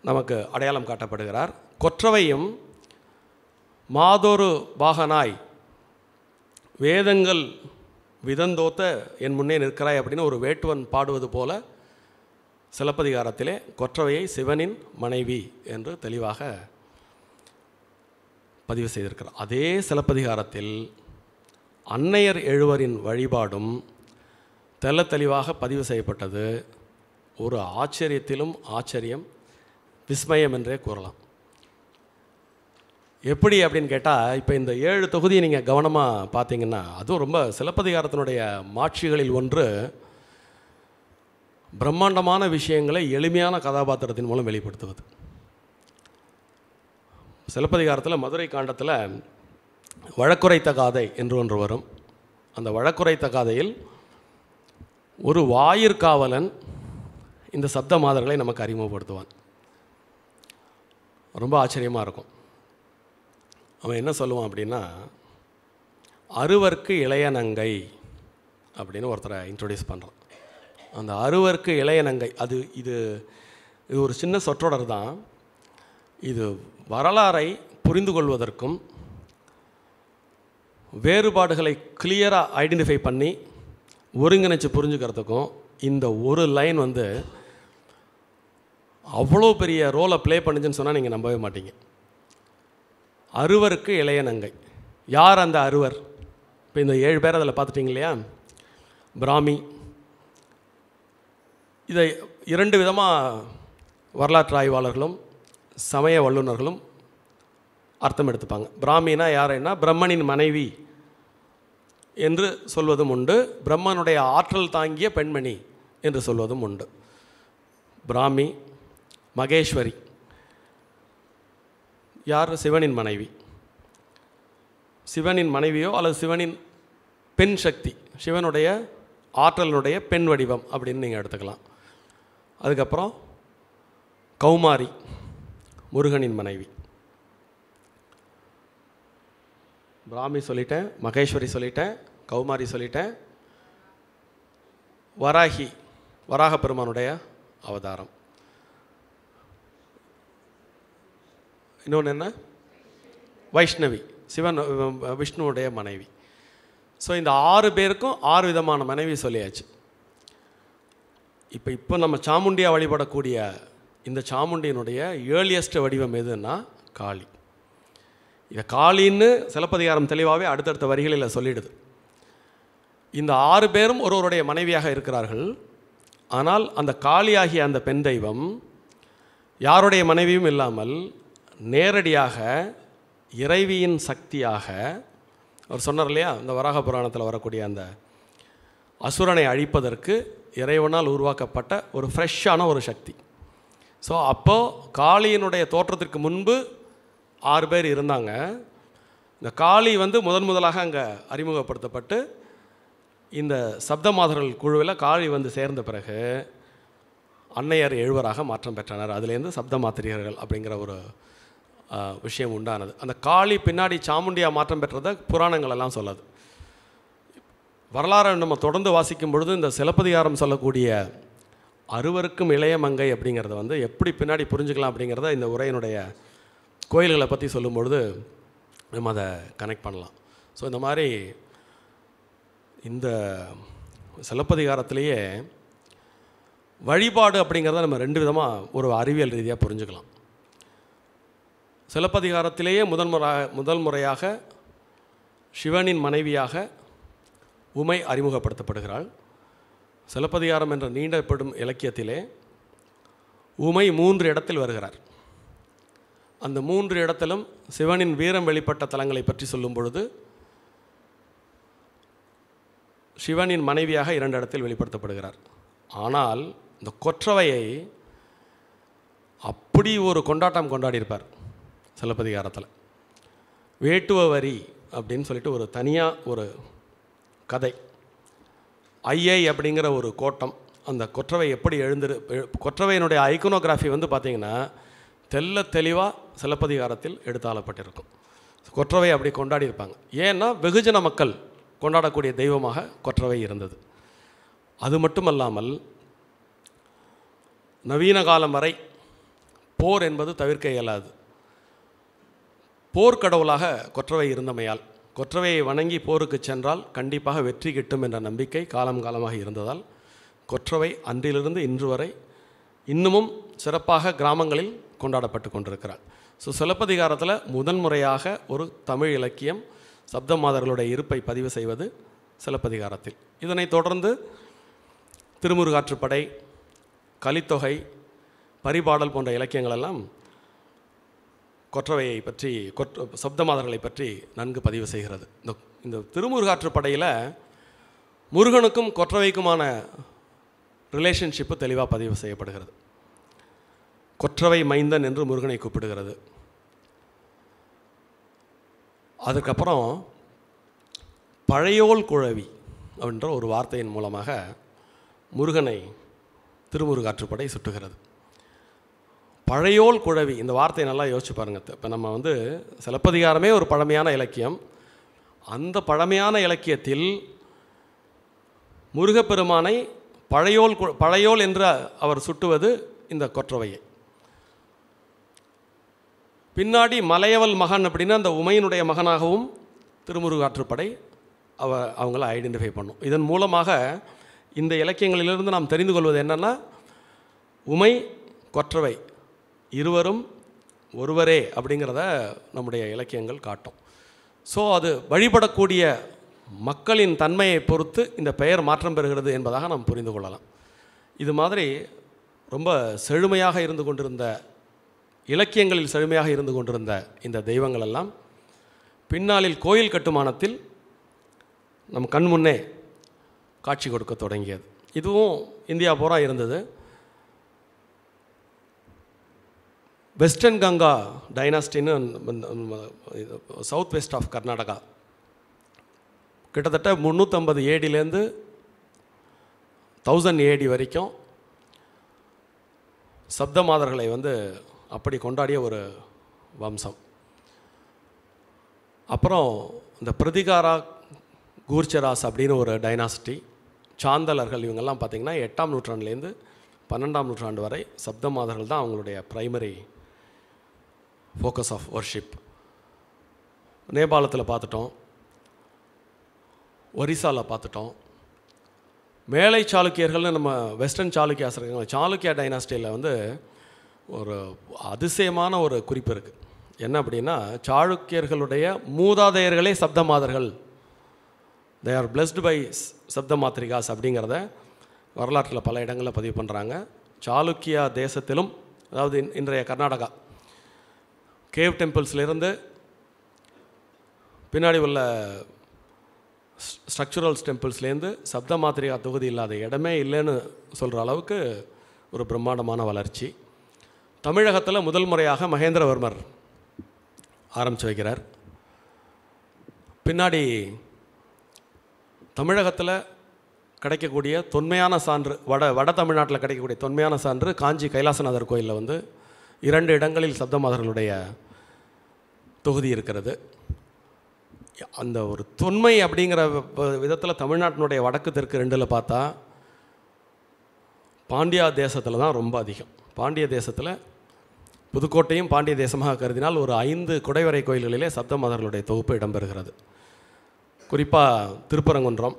நமக்கு அடையாளம் காட்டப்படுகிறார். கொற்றவையும் மாதொரு பாகனாய் வேதங்கள் விதந்தோத்த என் முன்னே நிற்கிறாய் அப்படின்னு ஒரு வேட்டுவன் பாடுவது போல சிலப்பதிகாரத்திலே கொற்றவையை சிவனின் மனைவி என்று தெளிவாக பதிவு செய்திருக்கிறார். அதே சிலப்பதிகாரத்தில் அன்னையர் எழுவரின் வழிபாடும் தெள்ள தெளிவாக பதிவு செய்யப்பட்டது. ஒரு ஆச்சரியத்திலும் ஆச்சரியம், விஸ்மயம் என்றே கூறலாம். எப்படி அப்படின்னு கேட்டால், இப்போ இந்த 7 தொகுதியை நீங்கள் கவனமாக பார்த்தீங்கன்னா, அதுவும் ரொம்ப சிலப்பதிகாரத்தினுடைய மாட்சிகளில் ஒன்று பிரம்மாண்டமான விஷயங்களை எளிமையான கதாபாத்திரத்தின் மூலம் வெளிப்படுத்துவது. சிலப்பதிகாரத்தில் மதுரை காண்டத்தில் வழக்குரைத்த காதை என்று ஒன்று வரும். அந்த வழக்குரைத்த காதையில் ஒரு வாயிற்காவலன் இந்த சப்த மாதர்களை நமக்கு அறிமுகப்படுத்துவான். ரொம்ப ஆச்சரியமாக இருக்கும். அவன் என்ன சொல்லுவான் அப்படின்னா, அறுவர்க்கு இளைய நங்கை அப்படின்னு ஒருத்தரை இன்ட்ரொடியூஸ் பண்ணுறான். அந்த அறுவர்க்கு இளைய நங்கை இது ஒரு சின்ன சொற்றொடர் தான். இது வரலாறை புரிந்து கொள்வதற்கும் வேறுபாடுகளை கிளியராக ஐடென்டிஃபை பண்ணி ஒருங்கிணைச்சு புரிஞ்சுக்கிறதுக்கும் இந்த ஒரு லைன் வந்து அவ்வளோ பெரிய ரோலை ப்ளே பண்ணுச்சுன்னு சொன்னால் நீங்கள் நம்பவே மாட்டீங்க. அறுவருக்கு இளைய நங்கை. யார் அந்த அறுவர்? இப்போ இந்த 7 பேர் அதில் பார்த்துட்டிங்க இல்லையா? பிராமி. இதை 2 விதமாக வரலாற்று ஆய்வாளர்களும் சமய வல்லுநர்களும் அர்த்தம் எடுத்துப்பாங்க. பிராமினா யாருன்னா பிரம்மனின் மனைவி என்று சொல்வதும் உண்டு, பிரம்மனுடைய ஆற்றல் தாங்கிய பெண்மணி என்று சொல்வதும் உண்டு. பிராமி. மகேஸ்வரி யார்? சிவனின் மனைவி. சிவனின் மனைவியோ அல்லது சிவனின் பெண் சக்தி, சிவனுடைய ஆற்றலினுடைய பெண் வடிவம் அப்படின்னு நீங்கள் எடுத்துக்கலாம். அதுக்கப்புறம் கௌமாரி, முருகனின் மனைவி. பிராமி சொல்லிட்டேன், மகேஸ்வரி சொல்லிட்டேன், கௌமாரி சொல்லிட்டேன். வராகி, வராக பெருமானுடைய அவதாரம். இன்னொன்று என்ன? வைஷ்ணவி, சிவன் விஷ்ணுவுடைய மனைவி. ஸோ இந்த 6 பேருக்கும் 6 விதமான மனைவி சொல்லியாச்சு. இப்போ நம்ம சாமுண்டியா வழிபடக்கூடிய இந்த சாமுண்டியினுடைய ஏர்லியஸ்ட் வடிவம் எதுன்னா காளி. இதை காளின்னு சிலப்பதிகாரம் தெளிவாகவே அடுத்தடுத்த வரிகளில் சொல்லிடுது. இந்த 6 பேரும் ஒருவருடைய மனைவியாக இருக்கிறார்கள். ஆனால் அந்த காளியாகிய அந்த பெண் தெய்வம் யாருடைய மனைவியும் இல்லாமல் நேரடியாக இறைவியின் சக்தியாக, அவர் சொன்னார் இல்லையா, இந்த வராக புராணத்தில் வரக்கூடிய அந்த அசுரனை அழிப்பதற்கு இறைவனால் உருவாக்கப்பட்ட ஒரு ஃப்ரெஷ்ஷான ஒரு சக்தி. ஸோ அப்போது காளியினுடைய தோற்றத்திற்கு முன்பு 6 பேர் இருந்தாங்க. இந்த காளி வந்து முதலாக அங்கே அறிமுகப்படுத்தப்பட்டு இந்த சப்த மாதர்கள் குழுவில் காளி வந்து சேர்ந்த பிறகு அன்னையர் எழுவராக மாற்றம் பெற்றனர். அதுலேருந்து சப்த மாத்திரியர்கள் அப்படிங்கிற ஒரு விஷயம் உண்டானது. அந்த காளி பின்னாடி சாமுண்டியாக மாற்றம் பெற்றதை புராணங்கள் எல்லாம் சொல்லாது. வரலாறு நம்ம தொடர்ந்து வாசிக்கும் பொழுது இந்த சிலப்பதிகாரம் சொல்லக்கூடிய அறுவருக்கும் இளைய மங்கை அப்படிங்கிறத வந்து எப்படி பின்னாடி புரிஞ்சுக்கலாம் அப்படிங்கிறத இந்த உரையினுடைய கோயில்களை பற்றி சொல்லும் பொழுது நம்ம அதை கனெக்ட் பண்ணலாம். ஸோ இந்த மாதிரி இந்த சிலப்பதிகாரத்திலேயே வழிபாடு அப்படிங்கிறத நம்ம 2 விதமாக ஒரு அறிவியல் ரீதியாக புரிஞ்சுக்கலாம். சிலப்பதிகாரத்திலேயே முதல் முறையாக சிவனின் மனைவியாக உமை அறிமுகப்படுத்தப்படுகிறாள். சிலப்பதிகாரம் என்ற நீண்டப்படும் இலக்கியத்திலே உமை 3 இடத்தில் வருகிறார். அந்த 3 இடத்திலும் சிவனின் வீரம் வெளிப்பட்ட தலங்களை பற்றி சொல்லும் பொழுது சிவனின் மனைவியாக 2 இடத்தில் வெளிப்படுத்தப்படுகிறார். ஆனால் இந்த கொற்றவையை அப்படி ஒரு கொண்டாட்டம் கொண்டாடியிருப்பார் சிலப்பதிகாரத்தில். வேட்டுவ வரி அப்படின்னு சொல்லிட்டு ஒரு தனியாக ஒரு கதை, ஐயை அப்படிங்கிற ஒரு கோட்டம். அந்த கொற்றவை எப்படி கொற்றவையினுடைய ஐக்கோனோகிராஃபி வந்து பார்த்திங்கன்னா தெளிவாக சிலப்பதிகாரத்தில் எடுத்தாளப்பட்டிருக்கும். கொற்றவை அப்படி கொண்டாடியிருப்பாங்க. ஏன்னா வெகுஜன மக்கள் கொண்டாடக்கூடிய தெய்வமாக கொற்றவை இருந்தது. அது மட்டுமல்லாமல் நவீன காலம் வரை போர் என்பது தவிர்க்க இயலாது. போர்க்கடவுளாக கொற்றவை இருந்தமையால் கொற்றவையை வணங்கி போருக்கு சென்றால் கண்டிப்பாக வெற்றி கிட்டும் என்ற நம்பிக்கை காலமாக இருந்ததால் கொற்றவை அன்றிலிருந்து இன்று வரை இன்னமும் சிறப்பாக கிராமங்களில் கொண்டாடப்பட்டு கொண்டிருக்கிறார். ஸோ சிலப்பதிகாரத்தில் முதன்முறையாக ஒரு தமிழ் இலக்கியம் சப்த மாதர்களுடைய இருப்பை பதிவு செய்வது சிலப்பதிகாரத்தில். இதனைத் தொடர்ந்து திருமுருகாற்றுப்படை, கலித்தொகை, பரிபாடல் போன்ற இலக்கியங்களெல்லாம் கொற்றவையை பற்றி சப்த மாதர்களை பற்றி நன்கு பதிவு செய்கிறது. இந்த திருமுருகாற்றுப்படையில் முருகனுக்கும் கொற்றவைக்குமான ரிலேஷன்ஷிப்பு தெளிவாக பதிவு செய்யப்படுகிறது. கொற்றவை மைந்தன் என்று முருகனை கூப்பிடுகிறது. அதுக்கப்புறம் பழையோல் குழவி அப்படின்ற ஒரு வார்த்தையின் மூலமாக முருகனை திருமுருகாற்றுப்படை சுட்டுகிறது. பழையோல் குழவி, இந்த வார்த்தையை நல்லா யோசிச்சு பாருங்கள். இப்போ நம்ம வந்து சிலப்பதிகாரமே ஒரு பழமையான இலக்கியம். அந்த பழமையான இலக்கியத்தில் முருகப்பெருமானை பழையோல் என்று அவர் சுட்டுவது இந்த கொற்றவையை. பின்னாடி மலையவல் மகன் அப்படின்னா அந்த உமையினுடைய மகனாகவும் திருமுருகாற்றுப்படை அவங்கள ஐடென்டிஃபை பண்ணும். இதன் மூலமாக இந்த இலக்கியங்களிலிருந்து நாம் தெரிந்து கொள்வது என்னென்னா, உமை கொற்றவை இருவரும் ஒருவரே அப்படிங்கிறத நம்முடைய இலக்கியங்கள் காட்டும். ஸோ அது வழிபடக்கூடிய மக்களின் தன்மையை பொறுத்து இந்த பெயர் மாற்றம் பெறுகிறது என்பதாக நாம் புரிந்து கொள்ளலாம். இது மாதிரி ரொம்ப செழுமையாக இருந்து கொண்டிருந்த இலக்கியங்களில் செழுமையாக இருந்து கொண்டிருந்த இந்த தெய்வங்கள் எல்லாம் பின்னாளில் கோயில் கட்டுமானத்தில் நம் கண் முன்னே காட்சி கொடுக்க தொடங்கியது. இதுவும் இந்தியா பூரா இருந்தது. வெஸ்டர்ன் கங்கா டைனாஸ்டின்னு சவுத் வெஸ்ட் ஆஃப் கர்நாடகா கிட்டத்தட்ட 350 ஏடிலேருந்து 1000 ஏடி வரைக்கும் சப்த மாதர்களை வந்து அப்படி கொண்டாடிய ஒரு வம்சம். அப்புறம் இந்த பிரதிகாரா கூர்ச்சராஸ் அப்படின்னு ஒரு டைனாசிட்டி, சாந்தலர்கள், இவங்கெல்லாம் பார்த்திங்கன்னா 8ஆம் நூற்றாண்டுலேருந்து 12ஆம் நூற்றாண்டு வரை சப்த மாதர்கள் தான் அவங்களுடைய ப்ரைமரி ஃபோக்கஸ் ஆஃப் வர்ஷிப். நேபாளத்தில் பார்த்துட்டோம், ஒரிசாவில் பார்த்துட்டோம். மேலை சாளுக்கியர்கள்னு நம்ம வெஸ்டர்ன் சாளுக்கியாஸ் இருக்காங்க. சாளுக்கியா டைனாஸ்டியில் வந்து ஒரு அதிசயமான ஒரு குறிப்பு இருக்குது. என்ன அப்படின்னா, சாளுக்கியர்களுடைய மூதாதையர்களே சப்த மாதர்கள், தே ஆர் பிளஸ்டு பை சப்த மாத்ரிகாஸ் அப்படிங்கிறத வரலாற்றில் பல இடங்களில் பதிவு பண்ணுறாங்க. சாளுக்கியா தேசத்திலும், அதாவது இன்றைய கர்நாடகா, கேவ் டெம்பிள்ஸ்லேருந்து பின்னாடி உள்ள ஸ்ட்ரக்சுரல்ஸ் டெம்பிள்ஸ்லேருந்து சப்த மாத்திரிகா தொகுதி இல்லாத இடமே இல்லைன்னு சொல்கிற அளவுக்கு ஒரு பிரம்மாண்டமான வளர்ச்சி. தமிழகத்தில் முதல் முறையாக மகேந்திரவர்மர் ஆரம்பித்து வைக்கிறார். பின்னாடி தமிழகத்தில் கிடைக்கக்கூடிய தொன்மையான சான்று, வட தமிழ்நாட்டில் கிடைக்கக்கூடிய தொன்மையான சான்று காஞ்சி கைலாசநாதர் கோயிலில் வந்து 2 இடங்களில் சப்தமாதர்களுடைய தொகுதி இருக்கிறது. அந்த ஒரு தொன்மை அப்படிங்கிற விதத்தில் தமிழ்நாட்டினுடைய வடக்கு தெற்கு 2ல் பார்த்தா பாண்டியா தேசத்தில் தான் ரொம்ப அதிகம். பாண்டிய தேசத்தில் புதுக்கோட்டையும் பாண்டிய தேசமாக கருதினால் ஒரு 5 குடைவரை கோயில்களிலே சப்தமாதர்களுடைய தொகுப்பு இடம்பெறுகிறது. குறிப்பாக திருப்பரங்குன்றம்,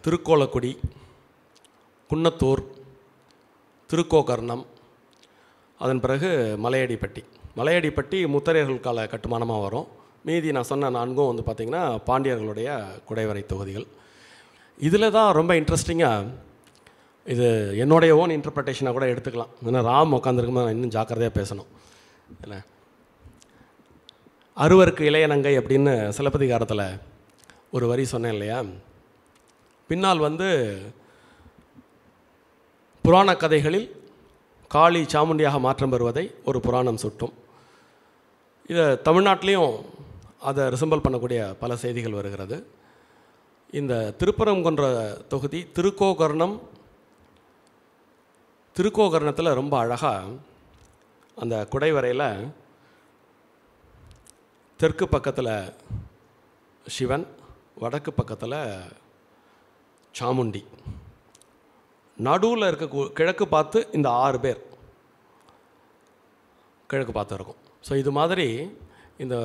திருக்கோலக்குடி, குன்னத்தூர், திருக்கோகர்ணம், அதன் பிறகு மலையடிப்பட்டி. மலையடிப்பட்டி முத்தரையர்கள் கால கட்டுமானமாக வரும். மீதி நான் சொன்ன 4ம் வந்து பார்த்திங்கன்னா பாண்டியர்களுடைய குடைவரை தொகுதிகள். இதில் தான் ரொம்ப இன்ட்ரெஸ்டிங்காக, இது என்னுடைய ஓன் இன்டர்பிரட்டேஷனாக கூட எடுத்துக்கலாம். ஏன்னா ராம் உட்காந்துருக்கும்போது நான் இன்னும் ஜாக்கிரதையாக பேசணும். என்ன அறுவருக்கு இளையநங்கை அப்படின்னு சிலப்பதிகாரத்தில் ஒரு வரி சொன்னேன் இல்லையா? பின்னால் வந்து புராண கதைகளில் காளி சாமுண்டியாக மாற்றம் பெறுவதை ஒரு புராணம் சுட்டும். இதை தமிழ்நாட்டிலையும் அதை ரிசம்பிள் பண்ணக்கூடிய பல செய்திகள் வருகிறது. இந்த திருப்பரங்குன்ற தொகுதி திருக்கோகர்ணத்தில் ரொம்ப அழகாக அந்த குடைவரையில் தெற்கு பக்கத்தில் சிவன், வடக்கு பக்கத்தில் சாமுண்டி, நடுவில் இருக்க கிழக்கு பார்த்து இந்த 6 பேர் கிழக்கு பார்த்து இருக்கும். ஸோ இது மாதிரி இந்த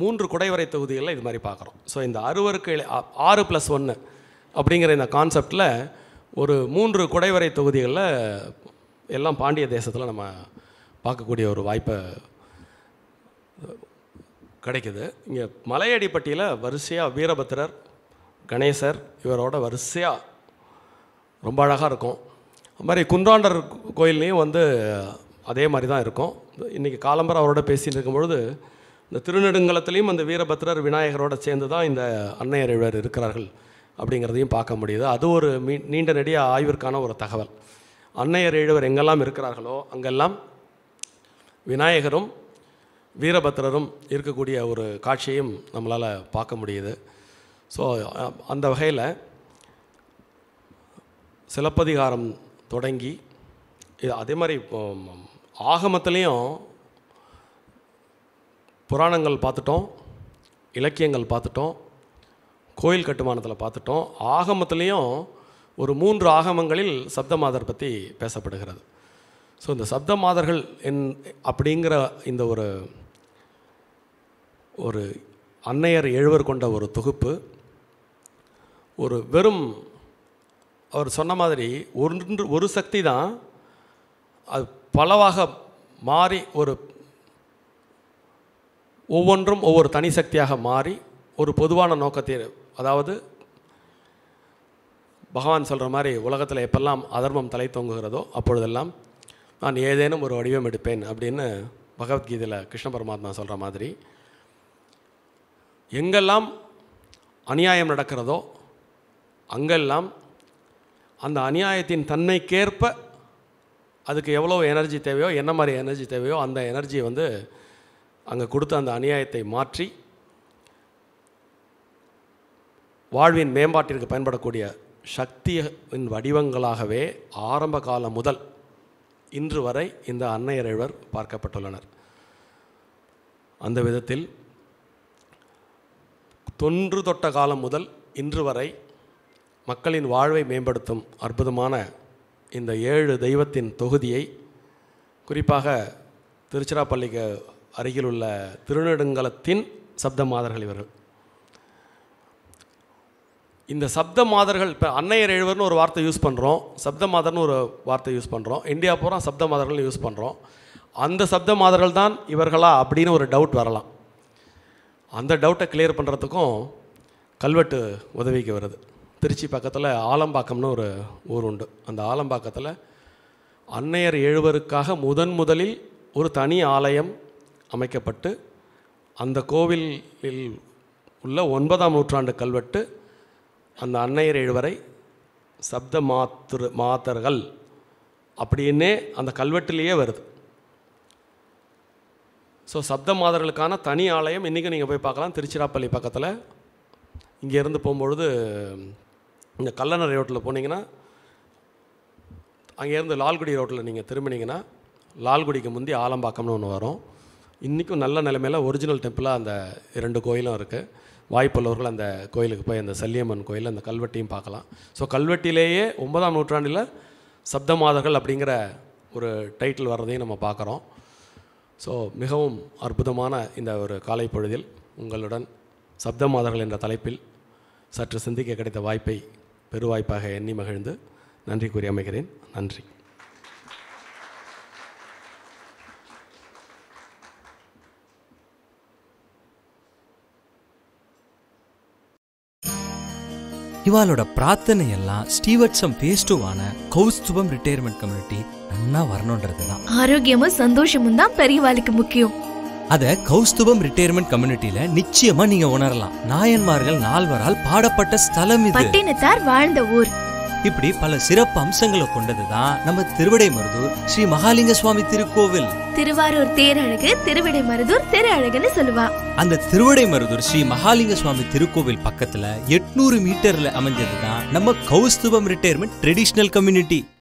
3 குடைவரை தொகுதிகளில் இது மாதிரி பார்க்குறோம். ஸோ இந்த அறுவருக்கு 6+1 அப்படிங்கிற இந்த கான்செப்டில் ஒரு 3 குடைவரை தொகுதிகளில் எல்லாம் பாண்டிய தேசத்தில் நம்ம பார்க்கக்கூடிய ஒரு வாய்ப்பை கிடைக்குது. இங்கே மலையடிப்பட்டியில் வரிசையாக வீரபத்திரர், கணேசர் இவரோட வரிசையாக ரொம்ப அழகாக இருக்கும். அது மாதிரி குன்றாண்டர் கோயில்லையும் வந்து அதே மாதிரி தான் இருக்கும். இன்றைக்கி காலம்பரை அவரோட பேசிகிட்டு இருக்கும்பொழுது இந்த திருநெடுங்கலத்துலேயும் அந்த வீரபத்திரர் விநாயகரோட சேர்ந்து தான் இந்த அன்னையர் எழுவர் இருக்கிறார்கள் அப்படிங்கிறதையும் பார்க்க முடியுது. அது ஒரு நீண்ட நெடிய ஆய்விற்கான ஒரு தகவல். அன்னையர் எழுவர் எங்கெல்லாம் இருக்கிறார்களோ அங்கெல்லாம் விநாயகரும் வீரபத்திரரும் இருக்கக்கூடிய ஒரு காட்சியையும் நம்மளால் பார்க்க முடியுது. ஸோ அந்த வகையில் சிலப்பதிகாரம் தொடங்கி அதே மாதிரி ஆகமத்துலேயும் புராணங்கள் பார்த்துட்டோம், இலக்கியங்கள் பார்த்துட்டோம், கோயில் கட்டுமானத்தில் பார்த்துட்டோம். ஆகமத்துலேயும் ஒரு 3 ஆகமங்களில் சப்தமாதர் பற்றி பேசப்படுகிறது. ஸோ இந்த சப்தமாதர்கள் அப்படிங்கிற இந்த ஒரு அன்னையர் எழுவர் கொண்ட ஒரு தொகுப்பு ஒரு வெறும் அவர் சொன்ன மாதிரி ஒரு சக்தி தான், அது பலவாக மாறி ஒவ்வொன்றும் ஒவ்வொரு தனி சக்தியாக மாறி ஒரு பொதுவான நோக்கத்தை, அதாவது பகவான் சொல்கிற மாதிரி உலகத்தில் எப்பெல்லாம் அதர்மம் தலை தொங்குகிறதோ அப்பொழுதெல்லாம் நான் ஏதேனும் ஒரு வடிவம் எடுப்பேன் அப்படின்னு பகவத்கீதையில் கிருஷ்ண பரமாத்மா சொல்கிற மாதிரி எங்கெல்லாம் அநியாயம் நடக்கிறதோ அங்கெல்லாம் அந்த அநியாயத்தின் தன்மைக்கேற்ப அதுக்கு எவ்வளோ எனர்ஜி தேவையோ, என்ன மாதிரி எனர்ஜி தேவையோ அந்த எனர்ஜியை வந்து அங்கே கொடுத்து அந்த அநியாயத்தை மாற்றி வாழ்வின் மேம்பாட்டிற்கு பயன்படக்கூடிய சக்தியின் வடிவங்களாகவே ஆரம்ப காலம் முதல் இன்று வரை இந்த அன்னையர் எழுவர் பார்க்கப்பட்டுள்ளனர். அந்த விதத்தில் தொன்று தொட்ட காலம் முதல் இன்று வரை மக்களின் வாழ்வை மேம்படுத்தும் அற்புதமான இந்த 7 தெய்வத்தின் தொகுதியை, குறிப்பாக திருச்சிராப்பள்ளிக்கு அருகிலுள்ள திருநெடுங்கலத்தின் சப்தமாதர்கள் இவர்கள். இந்த சப்தமாதர்கள், இப்போ அன்னையர் எழுவர்னு ஒரு வார்த்தை யூஸ் பண்ணுறோம், சப்தமாதர்னு ஒரு வார்த்தை யூஸ் பண்ணுறோம், இந்தியா பூரா சப்தமாதர்கள் யூஸ் பண்ணுறோம். அந்த சப்தமாதர்கள் தான் இவர்களா அப்படின்னு ஒரு டவுட் வரலாம். அந்த டவுட்டை கிளியர் பண்ணுறதுக்கும் கல்வெட்டு உதவிக்கு வருது. திருச்சி பக்கத்தில் ஆலம்பாக்கம்னு ஒரு ஊர் உண்டு. அந்த ஆலம்பாக்கத்தில் அன்னையர் எழுவருக்காக முதலில் ஒரு தனி ஆலயம் அமைக்கப்பட்டு அந்த கோவிலில் உள்ள 9ஆம் நூற்றாண்டு கல்வெட்டு அந்த அன்னையர் எழுவரை சப்த மாதர்கள் அப்படின்னே அந்த கல்வெட்டிலேயே வருது. ஸோ சப்த மாதர்களுக்கான தனி ஆலயம் இன்றைக்கி நீங்கள் போய் பார்க்கலாம். திருச்சிராப்பள்ளி பக்கத்தில் இங்கேருந்து போகும்பொழுது இந்த கல்லணை ரோட்டில் போனீங்கன்னா அங்கேருந்து லால்குடி ரோட்டில் நீங்கள் திரும்பினீங்கன்னா லால்குடிக்கு முந்தி ஆலம்பாக்கம்னு ஒன்று வரும். இன்றைக்கும் நல்ல நிலைமையில் ஒரிஜினல் டெம்பிளாக அந்த 2 கோயிலும் இருக்குது. வாய்ப்புள்ளவர்கள் அந்த கோயிலுக்கு போய் அந்த சல்லியம்மன் கோயில் அந்த கல்வெட்டையும் பார்க்கலாம். ஸோ கல்வெட்டிலேயே 9ஆம் நூற்றாண்டில் சப்தமாதர்கள் அப்படிங்கிற ஒரு டைட்டில் வர்றதையும் நம்ம பார்க்குறோம். ஸோ மிகவும் அற்புதமான இந்த ஒரு காலை பொழுதில் உங்களுடன் சப்தமாதர்கள் என்ற தலைப்பில் சற்று சிந்திக்க கிடைத்த வாய்ப்பை பெருவாய்ப்பாக எண்ணி மகிழ்ந்து நன்றி கூறி அமைகிறேன். நன்றி. இவாளோட பிரார்த்தனை எல்லாம் ஸ்டீவர்ட்சம் பேஸ்டுவான கௌஸ்துபம் ரிட்டையர்மெண்ட் கம்யூனிட்டி நன்னா வரணுன்றதுதான். ஆரோக்கியமும் சந்தோஷமும் தான் பெரியவாளுக்கு முக்கியம். அத கௌஸ்துபம் ரிட்டையர்மெண்ட் கம்யூனிட்டியில நிச்சயமா நீங்க உணரலாம். நாயன்மார்கள் 4வரால் பாடப்பட்ட ஸ்தலம் இது. பட்டினத்தார் வாழ்ந்த ஊர். இப்படி பல சிறப்பு அம்சங்களை கொண்டதுதான் நம்ம திருவிடைமருதூர் ஸ்ரீ மகாலிங்க சுவாமி திருக்கோவில். திருவாரூர் தேரழகு திருவிடைமருதூர் திரு அழகுன்னு சொல்லுவா. அந்த திருவிடைமருதூர் ஸ்ரீ மகாலிங்க சுவாமி திருக்கோவில் பக்கத்துல 800 மீட்டர்ல அமைஞ்சதுதான் நம்ம கௌஸ்துபம் ரிட்டையர்மெண்ட் ட்ரெடிஷனல் கம்யூனிட்டி.